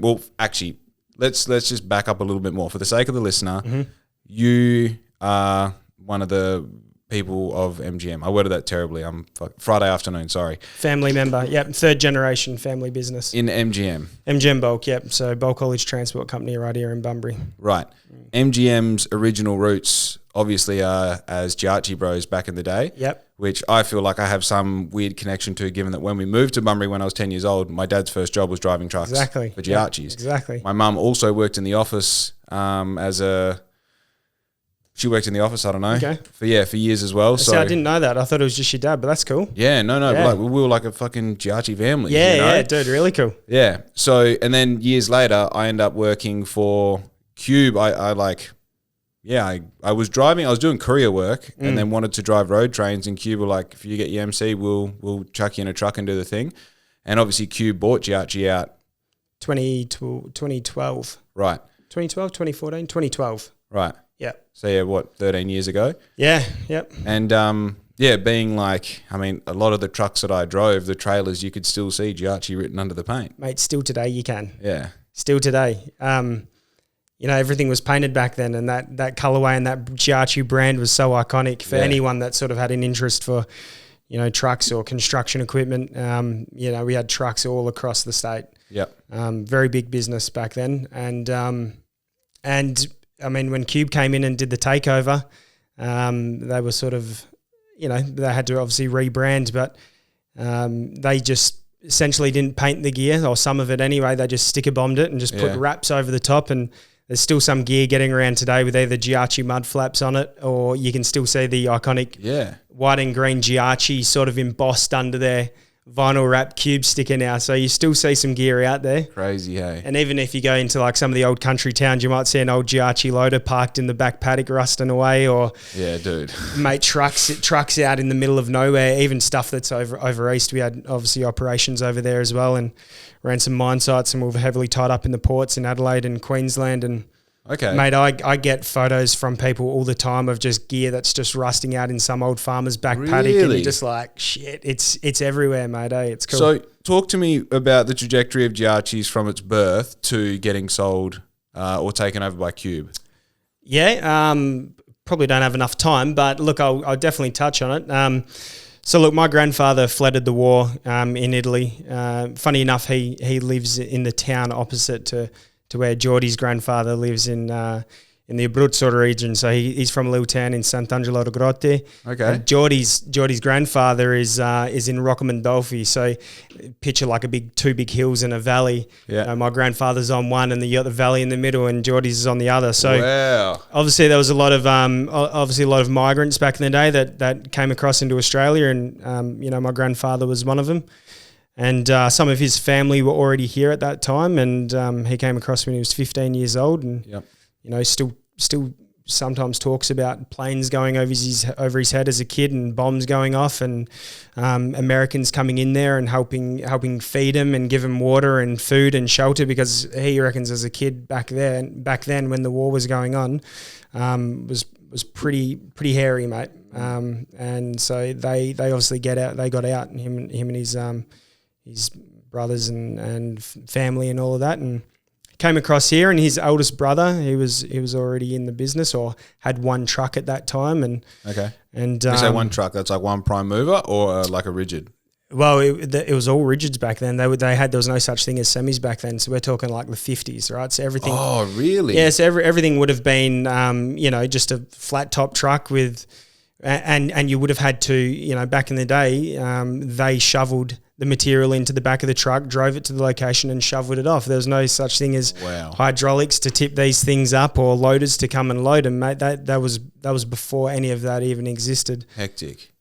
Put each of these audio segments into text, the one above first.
Well, actually, let's just back up a little bit more for the sake of the listener. Mm-hmm. You are one of the people of MGM. I worded that terribly. Friday afternoon. Sorry. Family member. Yep. 3rd generation family business. In MGM. MGM Bulk. Yep. So Bulk Haulage Transport Company right here in Bunbury. Right. MGM's original roots obviously are as Giacci Bros back in the day. Yep. Which I feel like I have some weird connection to, given that when we moved to Bunbury when I was 10 years old, my dad's first job was driving trucks Exactly. for Giacchi's. Exactly. My mum also worked in the office she worked in the office, I don't know, for years as well. So I didn't know that. I thought it was just your dad, but that's cool. Yeah, no. Yeah. Like, we were like a fucking Giacchi family. Yeah, you know? yeah, dude, really cool. Yeah. So, and then years later, I ended up working for Cube. I was driving, I was doing courier work and then wanted to drive road trains, and Cube were like, if you get your MC, we'll chuck you in a truck and do the thing. And obviously Cube bought Giacchi out. 2012. Right. 2012, 2014, 2012. Right. Yeah. So 13 years ago? Yeah, yep. And being like, I mean, a lot of the trucks that I drove, the trailers, you could still see Giacchi written under the paint. Mate, still today you can. Yeah. Still today. Everything was painted back then, and that colorway and that Giacchi brand was so iconic for anyone that sort of had an interest for, trucks or construction equipment. We had trucks all across the state. Yep. Very big business back then. And I mean, when Cube came in and did the takeover, they were sort of, they had to obviously rebrand, but they just essentially didn't paint the gear, or some of it anyway. They just sticker bombed it and just put wraps over the top. And there's still some gear getting around today with either Giacchi mud flaps on it, or you can still see the iconic white and green Giacchi sort of embossed under their vinyl wrap Cube sticker now. So you still see some gear out there. Crazy, hey? And even if you go into like some of the old country towns, you might see an old Giacchi loader parked in the back paddock rusting away, or mate, trucks out in the middle of nowhere. Even stuff that's over east. We had obviously operations over there as well, and ran some mine sites, and we were heavily tied up in the ports in Adelaide and Queensland. And mate, I get photos from people all the time of just gear that's just rusting out in some old farmer's back paddock, and you're just like, shit, it's everywhere, mate. It's cool. So talk to me about the trajectory of Giacchi's from its birth to getting sold or taken over by Cube. Yeah, probably don't have enough time, but look, I'll definitely touch on it. So look, my grandfather fled the war in Italy. Funny enough, he lives in the town opposite to where Geordie's grandfather lives in the Abruzzo region. So he's from a little town in Sant'Angelo de Grotte. Okay. And Geordie's grandfather is in Roccamandolfi. So picture like two big hills and a valley. Yeah. My grandfather's on one, and you got the valley in the middle, and Geordie's is on the other. So wow. Obviously there was a lot of migrants back in the day that came across into Australia, and my grandfather was one of them. And some of his family were already here at that time, and he came across when he was 15 years old, and still sometimes talks about planes going over his head as a kid, and bombs going off, and Americans coming in there and helping feed him and give him water and food and shelter, because he reckons as a kid back then when the war was going on, was pretty hairy, mate. And so they obviously got out, and him and his brothers and family and all of that, and came across here. And his eldest brother, he was already in the business, or had one truck at that time. And and you say one truck, that's like one prime mover, or like a rigid? Well, it was all rigids back then. There was no such thing as semis back then. So we're talking like the 50s, right? So everything. Oh, really? Yeah. So everything would have been, just a flat top truck with, and you would have had to, back in the day, they shoveled the material into the back of the truck, drove it to the location, and shoveled it off. There was no such thing as hydraulics to tip these things up, or loaders to come and load them, mate. That was before any of that even existed. Hectic.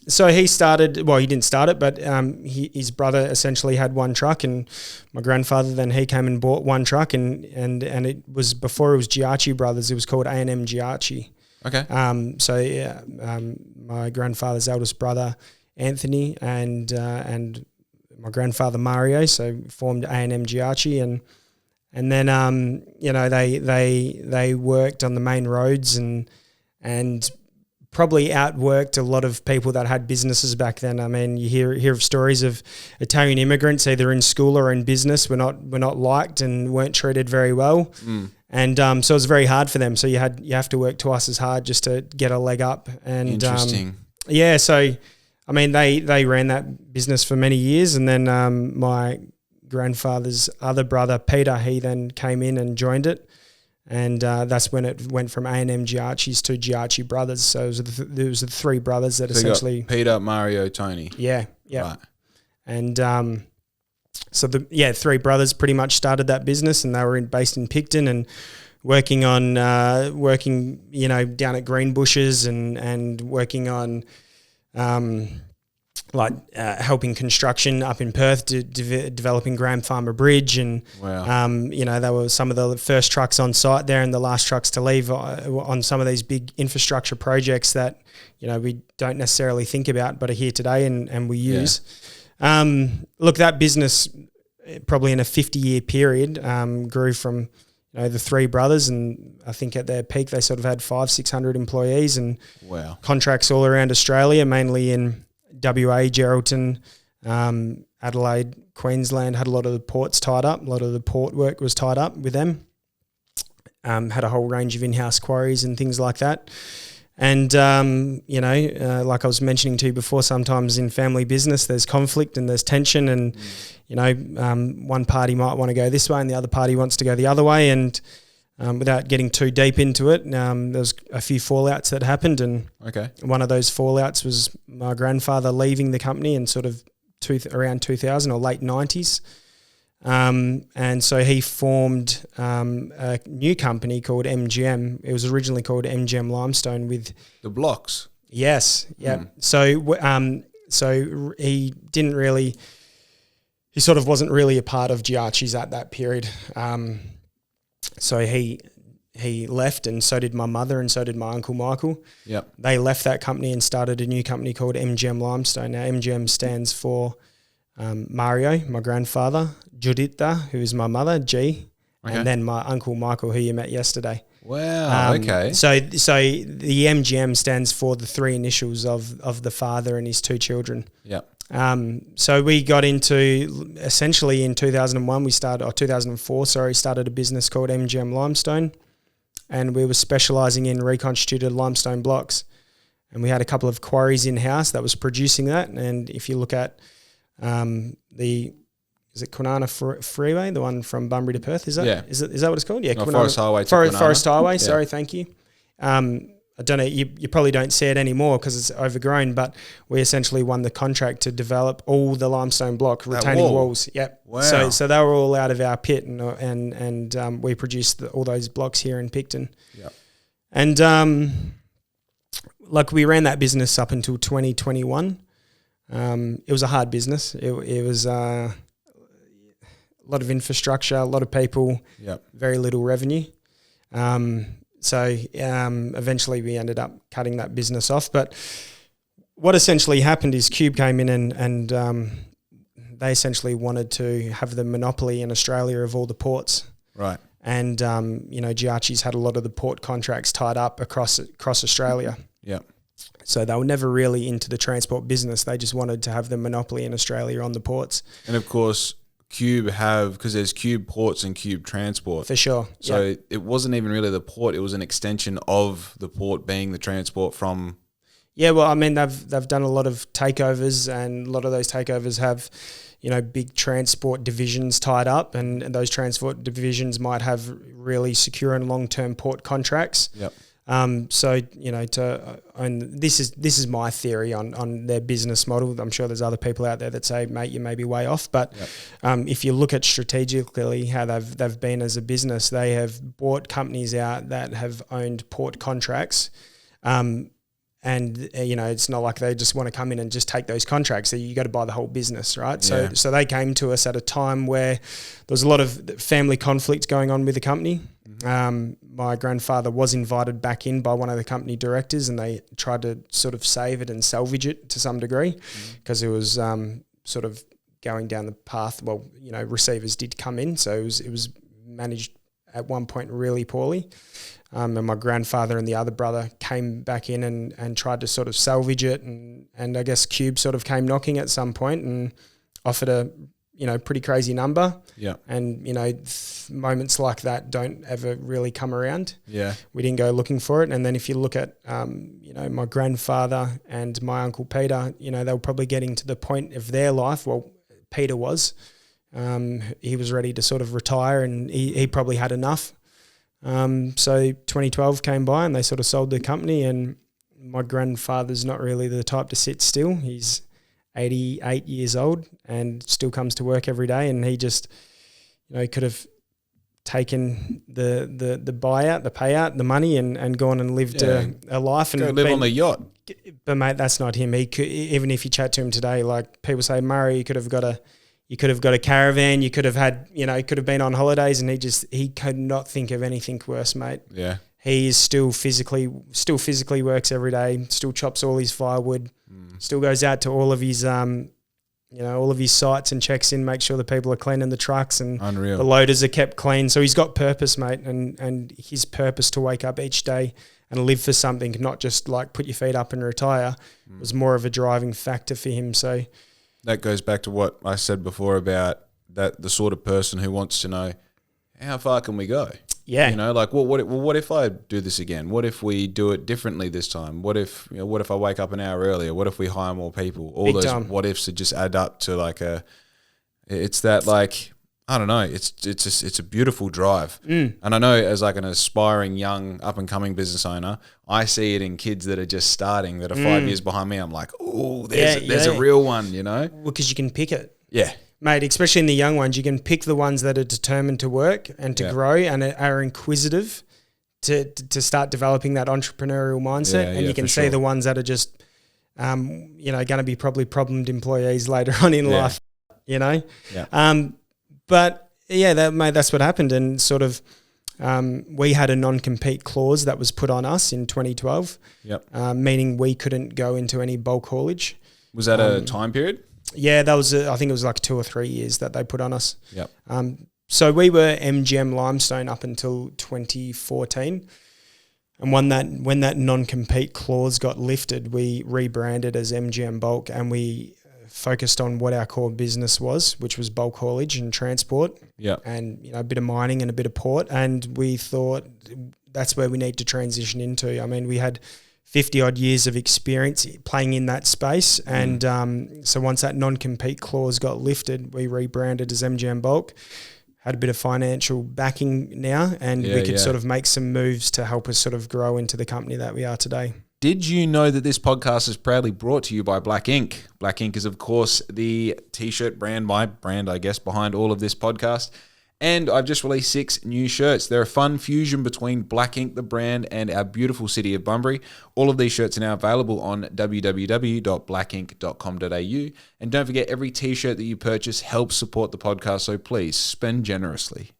So he started. Well, he didn't start it, but his brother essentially had one truck, and my grandfather then he came and bought one truck, and it was before it was Giacci Brothers. It was called A&M Giacci. Okay. My grandfather's eldest brother, Anthony, and my grandfather Mario, so formed A&M Giacci, and then they worked on the main roads and probably outworked a lot of people that had businesses back then. I mean, you hear of stories of Italian immigrants either in school or in business were not liked and weren't treated very well. And so it was very hard for them. So you have to work twice as hard just to get a leg up. And Interesting. So I mean, they ran that business for many years, and then my grandfather's other brother, Peter, he then came in and joined it. And that's when it went from A&M Giacci's to Giacci Brothers. So it was the three brothers that essentially... Peter, Mario, Tony. Yeah. Right. And so three brothers pretty much started that business, and they were based in Picton and working down at Greenbushes and working on helping construction up in Perth, developing Graham Farmer Bridge, and wow. They were some of the first trucks on site there and the last trucks to leave on some of these big infrastructure projects that we don't necessarily think about but are here today and we use. Look, that business probably in a 50-year period grew from the three brothers, and I think at their peak they sort of had 500-600 employees and wow. contracts all around Australia, mainly in WA, Geraldton, Adelaide, Queensland. Had a lot of the ports tied up. A lot of the port work was tied up with them. Had a whole range of in-house quarries and things like that. And, like I was mentioning to you before, sometimes in family business there's conflict and there's tension and, one party might want to go this way and the other party wants to go the other way. And without getting too deep into it, there was a few fallouts that happened. And one of those fallouts was my grandfather leaving the company in sort of around 2000 or late 90s. And so he formed a new company called MGM. It was originally called MGM Limestone with the blocks. Yes, yeah. So he didn't really. He sort of wasn't really a part of Giacchi's at that period. So he left, and so did my mother, and so did my uncle Michael. Yep. They left that company and started a new company called MGM Limestone. Now MGM stands for Mario, my grandfather, Giuditta, who is my mother, G, and then my uncle Michael, who you met yesterday. Wow. Okay. So the MGM stands for the three initials of the father and his two children. Yeah. So we got into essentially in 2004, started a business called MGM Limestone, and we were specialising in reconstituted limestone blocks. And we had a couple of quarries in-house that was producing that. And if you look at is it Kwinana Freeway, the one from Bunbury to Perth? Is that is that what it's called? Yeah, Forest Highway to Kwinana. Forest Highway. Yeah. Sorry, thank you. I don't know. You probably don't see it anymore because it's overgrown. But we essentially won the contract to develop all the limestone block retaining walls. Yep. Wow. So they were all out of our pit, and we produced all those blocks here in Picton. Yep. And we ran that business up until 2021. It was a hard business. It was a lot of infrastructure, a lot of people, very little revenue. So eventually we ended up cutting that business off. But what essentially happened is Cube came in and they essentially wanted to have the monopoly in Australia of all the ports. Right. And, Giacchi's had a lot of the port contracts tied up across Australia. Yeah. So they were never really into the transport business. They just wanted to have the monopoly in Australia on the ports. And of course, Cube because there's Cube Ports and Cube Transport. For sure. So it wasn't even really the port. It was an extension of the port being the transport from... Yeah, well, I mean, they've done a lot of takeovers, and a lot of those takeovers have, big transport divisions tied up, and those transport divisions might have really secure and long-term port contracts. Yep. So to own this is my theory on their business model. I'm sure there's other people out there that say, mate, you may be way off, but if you look at strategically how they've been as a business, they have bought companies out that have owned port contracts, and it's not like they just want to come in and just take those contracts. So you got to buy the whole business, right? Yeah. So they came to us at a time where there was a lot of family conflict going on with the company. My grandfather was invited back in by one of the company directors, and they tried to sort of save it and salvage it to some degree because it was sort of going down the path. Well, receivers did come in, so it was managed at one point really poorly. And my grandfather and the other brother came back in and tried to sort of salvage it. And I guess Cube sort of came knocking at some point and offered a, pretty crazy number. Yeah. And, moments like that don't ever really come around. Yeah. We didn't go looking for it. And then if you look at, my grandfather and my uncle Peter, they were probably getting to the point of their life. Well, Peter was. He was ready to sort of retire and he probably had enough. So 2012 came by and they sort of sold the company, and my grandfather's not really the type to sit still. He's 88 years old and still comes to work every day, and he just, could have taken the buyout, the payout, the money and gone and lived a life. And live on the yacht. But mate, that's not him. He could, even if you chat to him today, like people say, Murray, you could have got a caravan, you could have had, could have been on holidays, and he could not think of anything worse, mate. Yeah. He is still physically works every day, still chops all his firewood, still goes out to all of his, all of his sites and checks in, make sure the people are cleaning the trucks and Unreal. The loaders are kept clean. So he's got purpose, mate, and his purpose to wake up each day and live for something, not just like put your feet up and retire, was more of a driving factor for him. So that goes back to what I said before about the sort of person who wants to know, how far can we go? Yeah. What if I do this again? What if we do it differently this time? What if I wake up an hour earlier? What if we hire more people? All those what ifs that just add up to it's that I don't know. It's a beautiful drive. And I know as like an aspiring young up and coming business owner, I see it in kids that are just starting, that are 5 years behind me. I'm like, oh, there's a real one, Well, because you can pick it. Yeah. Mate, especially in the young ones, you can pick the ones that are determined to work and to grow and are inquisitive to start developing that entrepreneurial mindset. And you can see the ones that are just, going to be probably problemed employees later on in life, Yeah. But that's what happened. And sort of, we had a non-compete clause that was put on us in 2012, meaning we couldn't go into any bulk haulage. Was that a time period? Yeah, that was, I think it was like 2 or 3 years that they put on us. Yep. So we were MGM Limestone up until 2014. And when that non-compete clause got lifted, we rebranded as MGM Bulk, and we focused on what our core business was, which was bulk haulage and transport. Yeah. And, a bit of mining and a bit of port. And we thought that's where we need to transition into. I mean, we had 50 odd years of experience playing in that space. And so once that non-compete clause got lifted, we rebranded as MGM Bulk, had a bit of financial backing now, and we could sort of make some moves to help us sort of grow into the company that we are today. Did you know that this podcast is proudly brought to you by Black Ink? Black Ink is, of course, the t-shirt brand, my brand, I guess, behind all of this podcast. And I've just released 6 new shirts. They're a fun fusion between Black Ink, the brand, and our beautiful city of Bunbury. All of these shirts are now available on www.blackink.com.au. And don't forget, every t-shirt that you purchase helps support the podcast, so please spend generously.